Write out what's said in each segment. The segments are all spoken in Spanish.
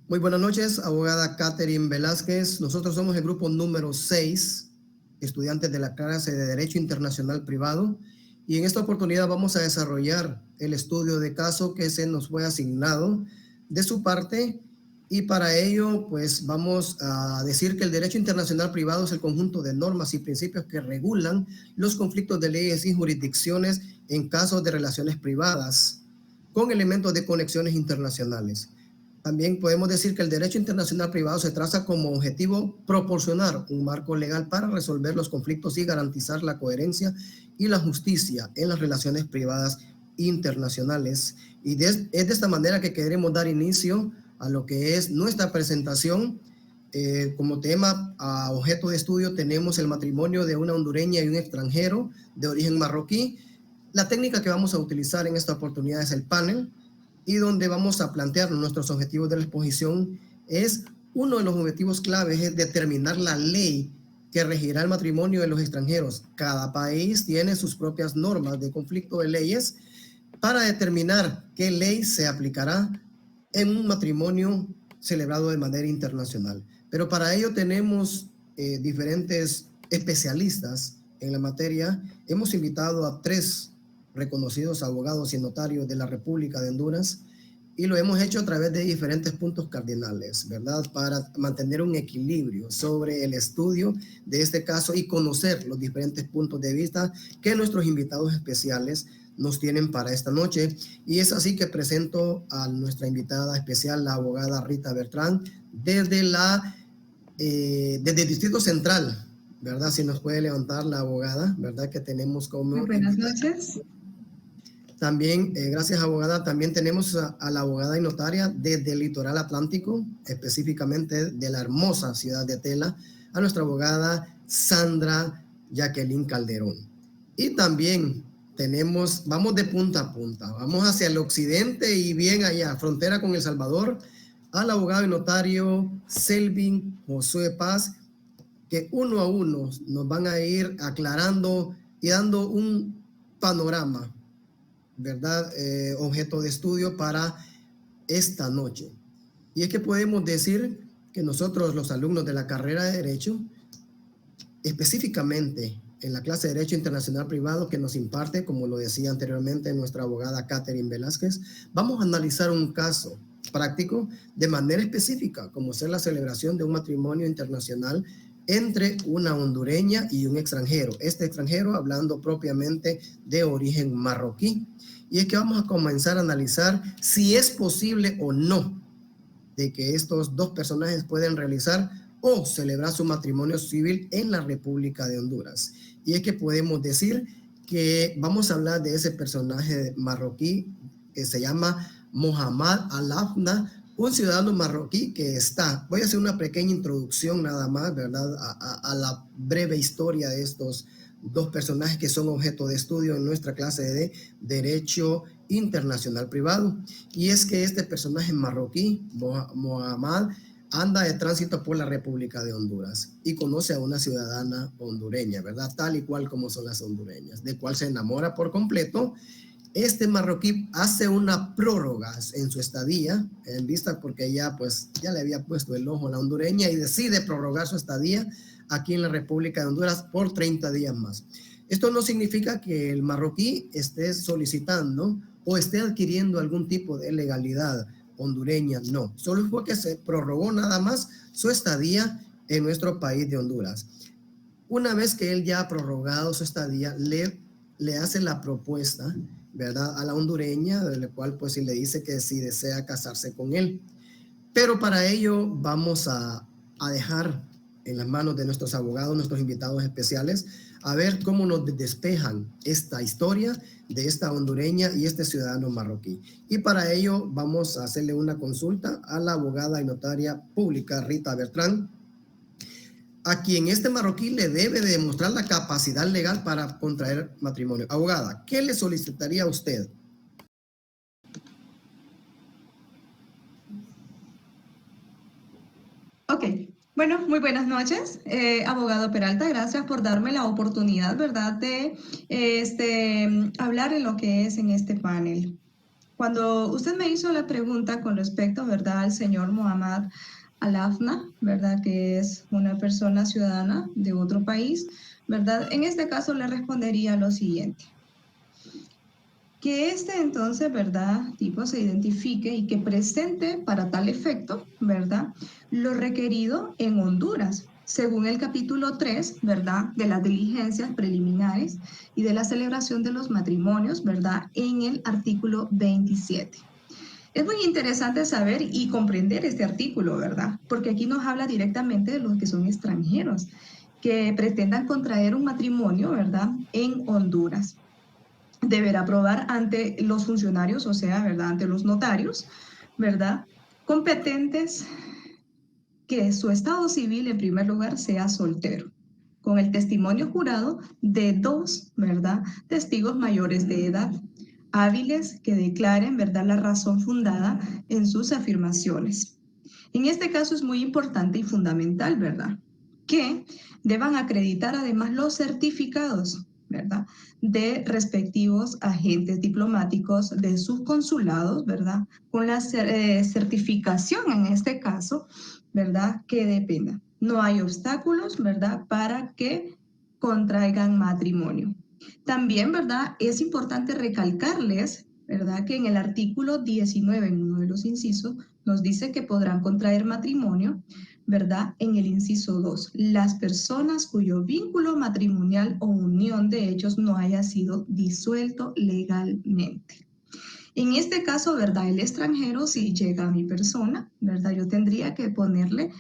Muy buenas noches, abogada Catherine Velázquez. Nosotros somos el grupo número 6, estudiantes de la clase de Derecho Internacional Privado, y en esta oportunidad vamos a desarrollar el estudio de caso que se nos fue asignado de su parte, y para ello pues vamos a decir que el Derecho Internacional Privado es el conjunto de normas y principios que regulan los conflictos de leyes y jurisdicciones en casos de relaciones privadas con elementos de conexiones internacionales. También podemos decir que el derecho internacional privado se traza como objetivo proporcionar un marco legal para resolver los conflictos y garantizar la coherencia y la justicia en las relaciones privadas internacionales. Y es de esta manera que queremos dar inicio a lo que es nuestra presentación. Como tema a objeto de estudio tenemos el matrimonio de una hondureña y un extranjero de origen marroquí. La técnica que vamos a utilizar en esta oportunidad es el panel, y donde vamos a plantear nuestros objetivos de la exposición. Uno de los objetivos claves es determinar la ley que regirá el matrimonio de los extranjeros. Cada país tiene sus propias normas de conflicto de leyes para determinar qué ley se aplicará en un matrimonio celebrado de manera internacional. Pero para ello tenemos diferentes especialistas en la materia. Hemos invitado a 3 reconocidos abogados y notarios de la República de Honduras, y lo hemos hecho a través de diferentes puntos cardinales, ¿verdad? Para mantener un equilibrio sobre el estudio de este caso y conocer los diferentes puntos de vista que nuestros invitados especiales nos tienen para esta noche. Y es así que presento a nuestra invitada especial, la abogada Rita Bertrán, desde el Distrito Central, ¿verdad? Si nos puede levantar la abogada, ¿verdad? Que tenemos como... Muy buenas noches. También, gracias abogada, también tenemos a la abogada y notaria desde el litoral atlántico, específicamente de la hermosa ciudad de Tela, a nuestra abogada Sandra Jacqueline Calderón. Y también tenemos, vamos de punta a punta, vamos hacia el occidente y bien allá, frontera con El Salvador, al abogado y notario Selvin Josué Paz, que uno a uno nos van a ir aclarando y dando un panorama, ¿verdad? Objeto de estudio para esta noche. Y es que podemos decir que nosotros, los alumnos de la carrera de Derecho, específicamente en la clase de Derecho Internacional Privado que nos imparte, como lo decía anteriormente nuestra abogada Catherine Velázquez, vamos a analizar un caso práctico de manera específica, como ser la celebración de un matrimonio internacional entre una hondureña y un extranjero. Este extranjero hablando propiamente de origen marroquí. Y es que vamos a comenzar a analizar si es posible o no de que estos 2 personajes pueden realizar o celebrar su matrimonio civil en la República de Honduras. Y es que podemos decir que vamos a hablar de ese personaje marroquí que se llama Mohamed Al-Afna, un ciudadano marroquí que está, voy a hacer una pequeña introducción nada más, ¿verdad? A la breve historia de estos 2 personajes que son objeto de estudio en nuestra clase de Derecho Internacional Privado. Y es que este personaje marroquí, Mohamed, anda de tránsito por la República de Honduras y conoce a una ciudadana hondureña, ¿verdad? Tal y cual como son las hondureñas, de cual se enamora por completo. Este marroquí hace una prórroga en su estadía, en vista porque ella pues ya le había puesto el ojo a la hondureña, y decide prorrogar su estadía aquí en la República de Honduras por 30 días más. Esto no significa que el marroquí esté solicitando o esté adquiriendo algún tipo de legalidad hondureña, no. Solo fue que se prorrogó nada más su estadía en nuestro país de Honduras. Una vez que él ya ha prorrogado su estadía, le hace la propuesta, ¿verdad?, a la hondureña, de la cual pues le dice que si desea casarse con él. Pero para ello vamos a dejar en las manos de nuestros abogados, nuestros invitados especiales, a ver cómo nos despejan esta historia de esta hondureña y este ciudadano marroquí. Y para ello vamos a hacerle una consulta a la abogada y notaria pública Rita Bertrán, a quien este marroquí le debe de demostrar la capacidad legal para contraer matrimonio. Abogada, ¿qué le solicitaría a usted? Ok, bueno, muy buenas noches, abogado Peralta, gracias por darme la oportunidad, ¿verdad?, de hablar en lo que es en este panel. Cuando usted me hizo la pregunta con respecto, ¿verdad?, al señor Mohamed Al-Afna, ¿verdad?, que es una persona ciudadana de otro país, ¿verdad? En este caso le respondería lo siguiente. Que entonces, ¿verdad?, tipo se identifique y que presente para tal efecto, ¿verdad?, lo requerido en Honduras, según el capítulo 3, ¿verdad?, de las diligencias preliminares y de la celebración de los matrimonios, ¿verdad?, en el artículo 27. Es muy interesante saber y comprender este artículo, ¿verdad?, porque aquí nos habla directamente de los que son extranjeros, que pretendan contraer un matrimonio, ¿verdad?, en Honduras. Deberá probar ante los funcionarios, o sea, ¿verdad?, ante los notarios, ¿verdad?, competentes, que su estado civil en primer lugar sea soltero, con el testimonio jurado de 2, ¿verdad?, testigos mayores de edad, hábiles, que declaren, ¿verdad?, la razón fundada en sus afirmaciones. En este caso es muy importante y fundamental, ¿verdad?, que deban acreditar además los certificados, ¿verdad?, de respectivos agentes diplomáticos de sus consulados, ¿verdad?, con la certificación en este caso, ¿verdad?, que dependa. No hay obstáculos, ¿verdad?, para que contraigan matrimonio. También, ¿verdad?, es importante recalcarles, ¿verdad?, que en el artículo 19, en uno de los incisos, nos dice que podrán contraer matrimonio, ¿verdad?, en el inciso 2, las personas cuyo vínculo matrimonial o unión de hechos no haya sido disuelto legalmente. En este caso, ¿verdad?, el extranjero, si llega a mi persona, ¿verdad?, yo tendría que ponerle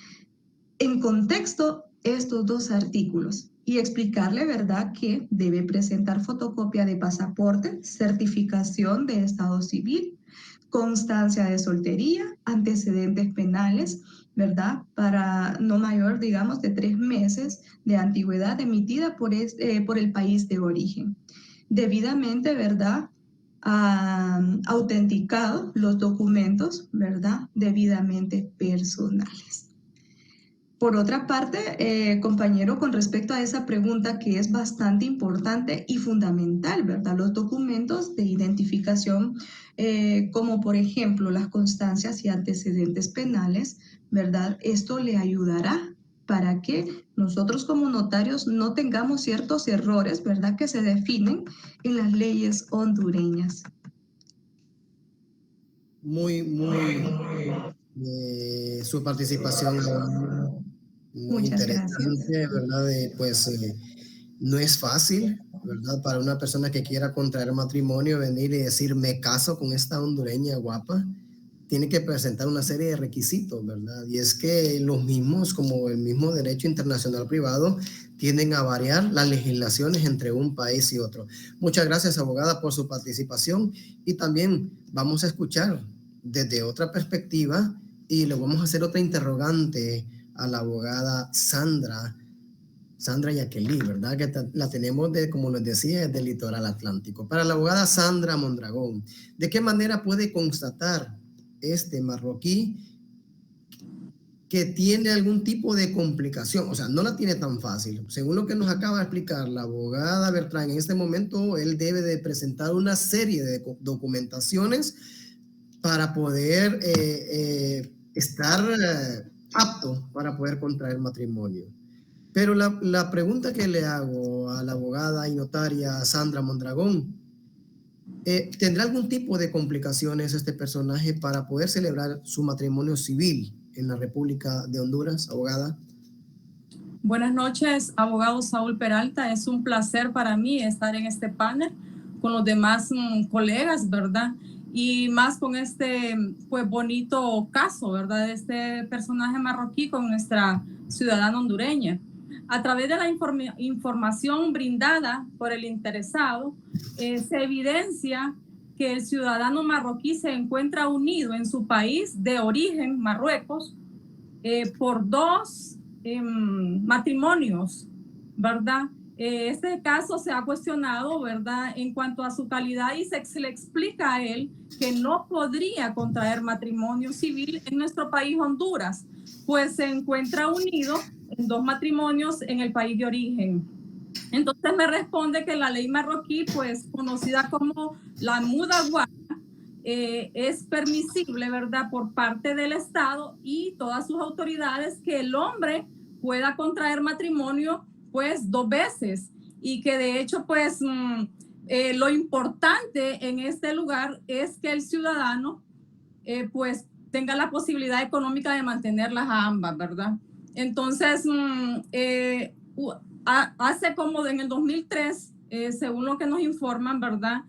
en contexto estos 2 artículos y explicarle, ¿verdad?, que debe presentar fotocopia de pasaporte, certificación de estado civil, constancia de soltería, antecedentes penales, ¿verdad?, para no mayor, digamos, de 3 meses de antigüedad emitida por el país de origen. Debidamente, ¿verdad?, autenticado los documentos, ¿verdad?, debidamente personales. Por otra parte, compañero, con respecto a esa pregunta que es bastante importante y fundamental, ¿verdad?, los documentos de identificación, como por ejemplo las constancias y antecedentes penales, ¿verdad?, esto le ayudará para que nosotros como notarios no tengamos ciertos errores, ¿verdad?, que se definen en las leyes hondureñas. Muy su participación, muy Muchas gracias. interesante, ¿verdad? Pues no es fácil, ¿verdad? Para una persona que quiera contraer matrimonio, venir y decir, me caso con esta hondureña guapa, tiene que presentar una serie de requisitos, ¿verdad? Y es que los mismos, como el mismo derecho internacional privado, tienden a variar las legislaciones entre un país y otro. Muchas gracias, abogada, por su participación, y también vamos a escuchar desde otra perspectiva y le vamos a hacer otra interrogante a la abogada Sandra Yaquelí, ¿verdad? Que la tenemos, como les decía, del litoral atlántico. Para la abogada Sandra Mondragón, ¿de qué manera puede constatar este marroquí que tiene algún tipo de complicación? O sea, no la tiene tan fácil. Según lo que nos acaba de explicar la abogada Bertrán, en este momento él debe de presentar una serie de documentaciones para poder estar apto para poder contraer matrimonio. Pero la pregunta que le hago a la abogada y notaria Sandra Mondragón, ¿tendrá algún tipo de complicaciones este personaje para poder celebrar su matrimonio civil en la República de Honduras, abogada? Buenas noches, abogado Saúl Peralta. Es un placer para mí estar en este panel con los demás colegas, ¿verdad? Y más con este pues bonito caso, ¿verdad?, de este personaje marroquí con nuestra ciudadana hondureña. A través de la información brindada por el interesado, se evidencia que el ciudadano marroquí se encuentra unido en su país de origen, Marruecos, por 2 matrimonios, ¿verdad? Este caso se ha cuestionado, ¿verdad?, en cuanto a su calidad, y se le explica a él que no podría contraer matrimonio civil en nuestro país, Honduras, pues se encuentra unido en 2 matrimonios en el país de origen. Entonces me responde que la ley marroquí, pues conocida como la Mudawa, es permisible, ¿verdad?, por parte del Estado y todas sus autoridades que el hombre pueda contraer matrimonio pues 2 veces, y que de hecho pues lo importante en este lugar es que el ciudadano pues tenga la posibilidad económica de mantenerlas a ambas, ¿verdad? Entonces, hace como en el 2003, según lo que nos informan, ¿verdad?,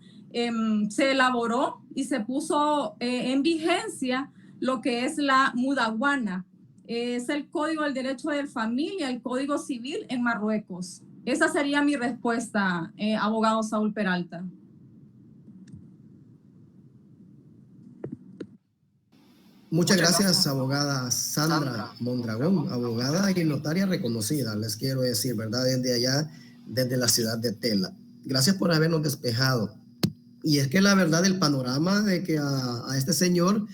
se elaboró y se puso en vigencia lo que es la mudawana. Es el Código del Derecho de Familia, el Código Civil en Marruecos. Esa sería mi respuesta, abogado Saúl Peralta. Muchas gracias, abogada Sandra Mondragón, abogada y notaria reconocida, les quiero decir, ¿verdad? Desde allá, desde la ciudad de Tela. Gracias por habernos despejado. Y es que la verdad, el panorama de que a este señor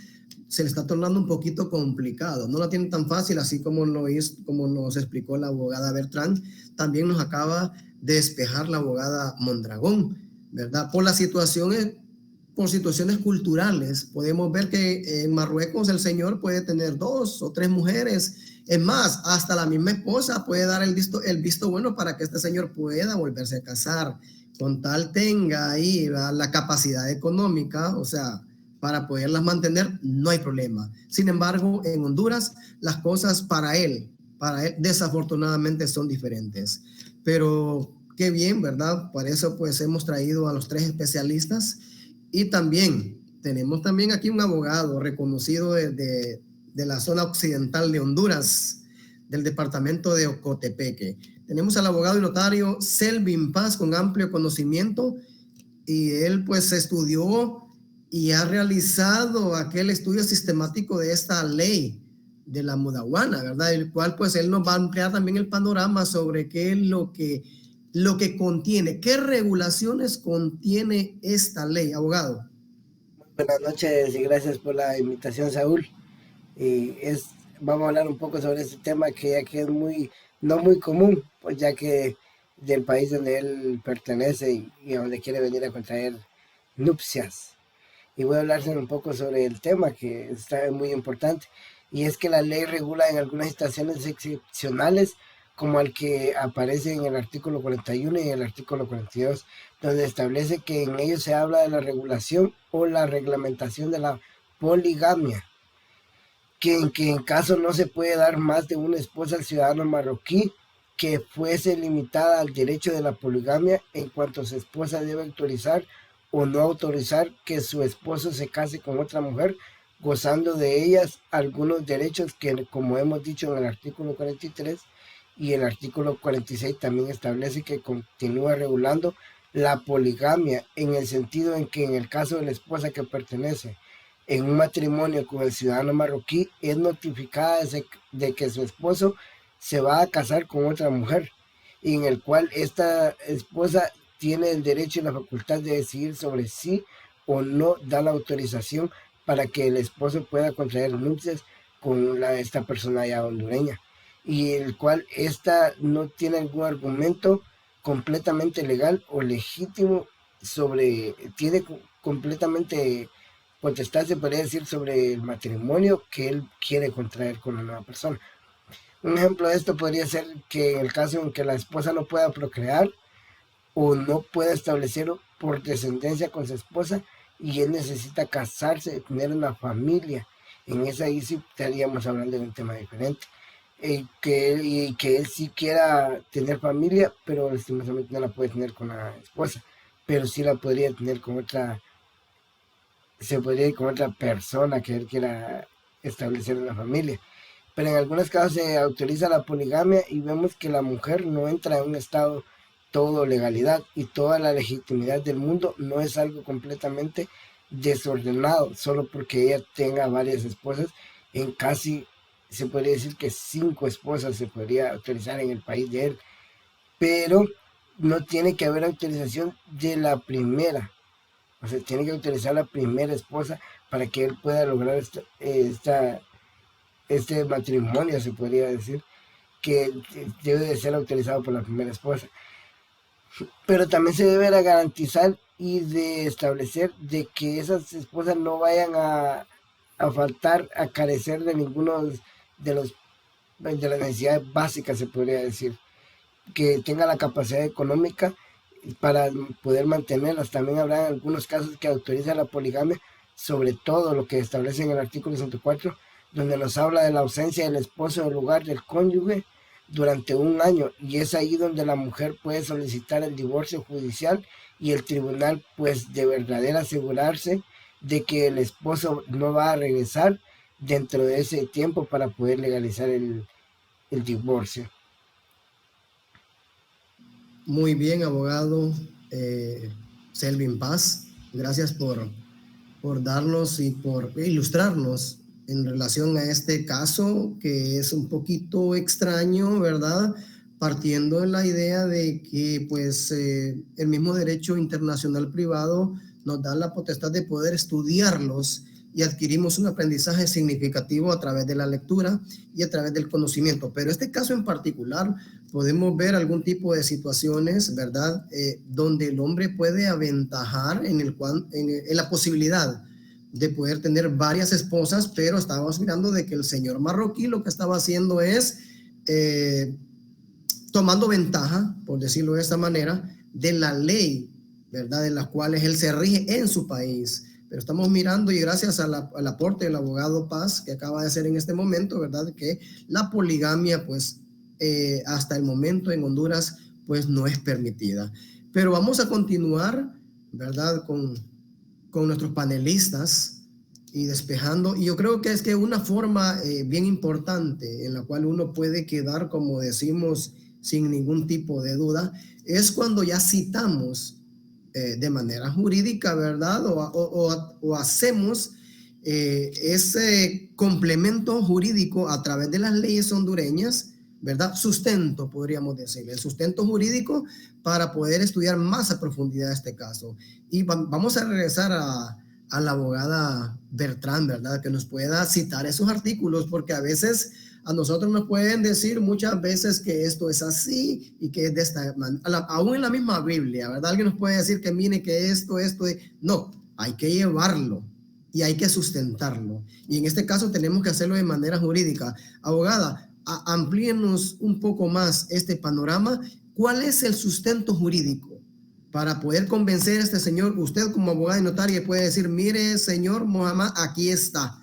se le está tornando un poquito complicado. No la tiene tan fácil, así como nos explicó la abogada Bertrán, también nos acaba de despejar la abogada Mondragón, ¿verdad? Por situaciones culturales, podemos ver que en Marruecos el señor puede tener 2 o 3 mujeres. Es más, hasta la misma esposa puede dar el visto bueno para que este señor pueda volverse a casar, con tal tenga ahí la capacidad económica, o sea, para poderlas mantener, no hay problema. Sin embargo, en Honduras, las cosas para él desafortunadamente son diferentes. Pero qué bien, ¿verdad? Por eso pues hemos traído a los 3 especialistas. Y también tenemos aquí un abogado reconocido de la zona occidental de Honduras, del departamento de Ocotepeque. Tenemos al abogado y notario Selvin Paz, con amplio conocimiento, y él pues estudió y ha realizado aquel estudio sistemático de esta ley de la mudawana, ¿verdad? El cual pues él nos va a ampliar también el panorama sobre qué es lo que contiene, qué regulaciones contiene esta ley, abogado. Buenas noches y gracias por la invitación, Saúl. Vamos a hablar un poco sobre este tema que es no muy común, pues ya que del país donde él pertenece y a donde quiere venir a contraer nupcias. Y voy a hablarles un poco sobre el tema que está muy importante, y es que la ley regula en algunas situaciones excepcionales, como el que aparece en el artículo 41 y en el artículo 42, donde establece que en ellos se habla de la regulación o la reglamentación de la poligamia, que en caso no se puede dar más de una esposa al ciudadano marroquí que fuese limitada al derecho de la poligamia, en cuanto su esposa debe autorizar o no autorizar que su esposo se case con otra mujer, gozando de ellas algunos derechos que, como hemos dicho en el artículo 43, y el artículo 46 también establece que continúa regulando la poligamia, en el sentido en que en el caso de la esposa que pertenece en un matrimonio con el ciudadano marroquí, es notificada de que su esposo se va a casar con otra mujer, y en el cual esta esposa tiene el derecho y la facultad de decidir sobre sí o no da la autorización para que el esposo pueda contraer nupcias con esta persona ya hondureña, y el cual esta no tiene algún argumento completamente legal o legítimo tiene completamente potestad, se podría decir, sobre el matrimonio que él quiere contraer con la nueva persona. Un ejemplo de esto podría ser que en el caso en que la esposa no pueda procrear o no pueda establecer por descendencia con su esposa, y él necesita casarse, tener una familia. En esa ahí sí estaríamos hablando de un tema diferente. Que él sí quiera tener familia, pero lastimosamente no la puede tener con la esposa, pero sí la podría tener con otra, se podría ir con otra persona que él quiera establecer una familia. Pero en algunos casos se autoriza la poligamia, y vemos que la mujer no entra en un estado todo legalidad y toda la legitimidad del mundo, no es algo completamente desordenado solo porque ella tenga varias esposas. En casi se podría decir que 5 esposas se podría autorizar en el país de él, pero no tiene que haber autorización de la primera, o sea, tiene que autorizar la primera esposa para que él pueda lograr este matrimonio, se podría decir, que debe de ser autorizado por la primera esposa. Pero también se debe garantizar y de establecer de que esas esposas no vayan a faltar, a carecer de ninguno de de las necesidades básicas, se podría decir, que tenga la capacidad económica para poder mantenerlas. También habrá algunos casos que autorizan la poligamia, sobre todo lo que establece en el artículo 104, donde nos habla de la ausencia del esposo del lugar del cónyuge durante 1 año, y es ahí donde la mujer puede solicitar el divorcio judicial y el tribunal pues de verdad asegurarse de que el esposo no va a regresar dentro de ese tiempo para poder legalizar el divorcio. Muy bien, abogado Selvin Paz. Gracias por darnos y por ilustrarnos en relación a este caso, que es un poquito extraño, ¿verdad? Partiendo de la idea de que pues el mismo derecho internacional privado nos da la potestad de poder estudiarlos y adquirimos un aprendizaje significativo a través de la lectura y a través del conocimiento. Pero este caso en particular podemos ver algún tipo de situaciones, ¿verdad? Donde el hombre puede aventajar en la posibilidad de poder tener varias esposas, pero estábamos mirando de que el señor marroquí lo que estaba haciendo es tomando ventaja, por decirlo de esta manera, de la ley, ¿verdad? De las cuales él se rige en su país. Pero estamos mirando, y gracias al aporte del abogado Paz, que acaba de hacer en este momento, ¿verdad? Que la poligamia, pues, hasta el momento en Honduras, pues, no es permitida. Pero vamos a continuar, ¿verdad? Con nuestros panelistas y despejando. Y yo creo que es que una forma bien importante en la cual uno puede quedar, como decimos, sin ningún tipo de duda, es cuando ya citamos de manera jurídica, ¿verdad? O hacemos ese complemento jurídico a través de las leyes hondureñas, ¿verdad? Sustento, podríamos decirle, el sustento jurídico para poder estudiar más a profundidad este caso. Y vamos a regresar a la abogada Bertrán, ¿verdad? Que nos pueda citar esos artículos, porque a veces a nosotros nos pueden decir muchas veces que esto es así y que es de esta manera, aún en la misma Biblia, ¿verdad? Alguien nos puede decir que mire que esto, no, hay que llevarlo y hay que sustentarlo. Y en este caso tenemos que hacerlo de manera jurídica. Abogada, amplíenos un poco más este panorama. ¿Cuál es el sustento jurídico para poder convencer a este señor? Usted como abogada y notaria puede decir, mire, señor Mohamed, aquí está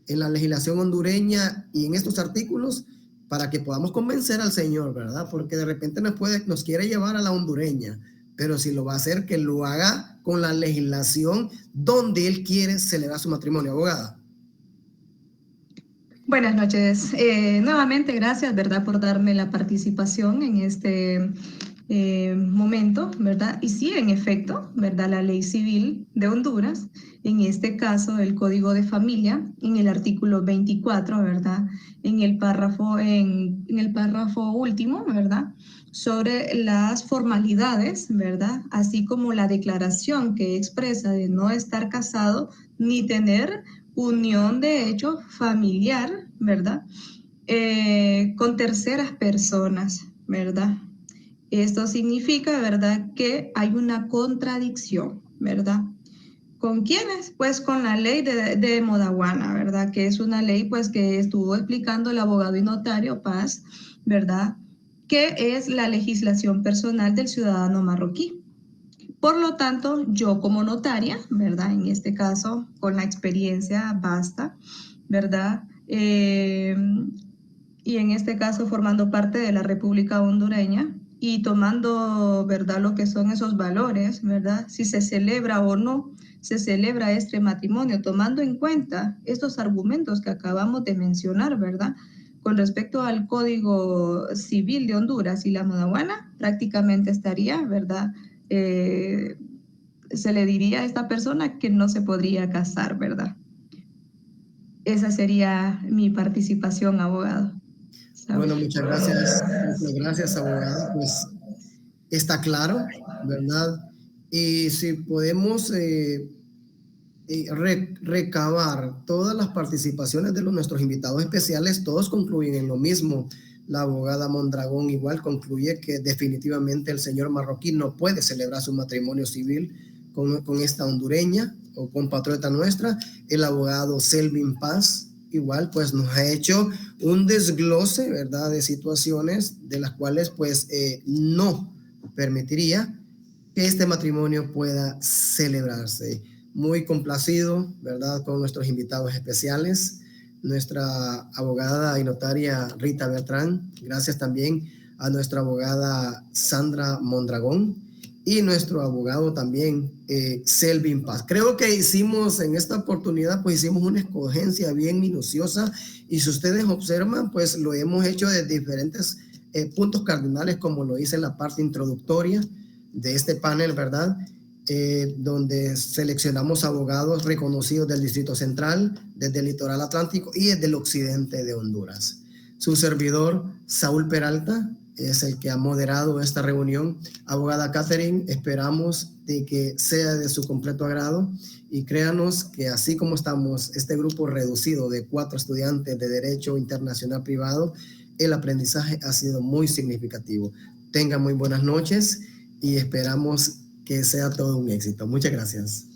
en la legislación hondureña y en estos artículos, para que podamos convencer al señor, ¿verdad? Porque de repente nos quiere llevar a la hondureña, pero si lo va a hacer, que lo haga con la legislación donde él quiere celebrar su matrimonio. Abogada. Buenas noches. Nuevamente, gracias, ¿verdad?, por darme la participación en este momento, ¿verdad? Y sí, en efecto, ¿verdad?, la ley civil de Honduras, en este caso el Código de Familia, en el artículo 24, ¿verdad?, en el párrafo último, ¿verdad?, sobre las formalidades, ¿verdad?, así como la declaración que expresa de no estar casado ni tener unión de hecho familiar, ¿verdad?, con terceras personas, ¿verdad? Esto significa, ¿verdad?, que hay una contradicción, ¿verdad? ¿Con quiénes? Pues con la ley de Modaguana, ¿verdad? Que es una ley, pues, que estuvo explicando el abogado y notario Paz, ¿verdad?, que es la legislación personal del ciudadano marroquí. Por lo tanto, yo como notaria, ¿verdad?, en este caso, con la experiencia basta, ¿verdad?, y en este caso formando parte de la República Hondureña y tomando, ¿verdad?, lo que son esos valores, ¿verdad?, si se celebra o no se celebra este matrimonio, tomando en cuenta estos argumentos que acabamos de mencionar, ¿verdad?, con respecto al Código Civil de Honduras y la Modaguana, prácticamente estaría, ¿verdad?, se le diría a esta persona que no se podría casar, ¿verdad? Esa sería mi participación, abogado. Bueno, muchas gracias, abogada. Pues está claro, ¿verdad? Y si podemos recabar todas las participaciones de nuestros invitados especiales, todos concluyen en lo mismo. La abogada Mondragón igual concluye que definitivamente el señor marroquí no puede celebrar su matrimonio civil con esta hondureña o compatriota nuestra, el abogado Selvin Paz. Igual, pues nos ha hecho un desglose, ¿verdad?, de situaciones de las cuales, pues, no permitiría que este matrimonio pueda celebrarse. Muy complacido, ¿verdad?, con nuestros invitados especiales, nuestra abogada y notaria Rita Bertrán. Gracias también a nuestra abogada Sandra Mondragón y nuestro abogado también, Selvin Paz. Creo que hicimos en esta oportunidad, pues hicimos una escogencia bien minuciosa, y si ustedes observan, pues lo hemos hecho de diferentes puntos cardinales, como lo hice en la parte introductoria de este panel, ¿verdad? Donde seleccionamos abogados reconocidos del Distrito Central, desde el Litoral Atlántico y desde el occidente de Honduras. Su servidor, Saúl Peralta, es el que ha moderado esta reunión. Abogada Catherine, esperamos de que sea de su completo agrado, y créanos que así como estamos, este grupo reducido de 4 estudiantes de Derecho Internacional Privado, el aprendizaje ha sido muy significativo. Tengan muy buenas noches y esperamos que sea todo un éxito. Muchas gracias.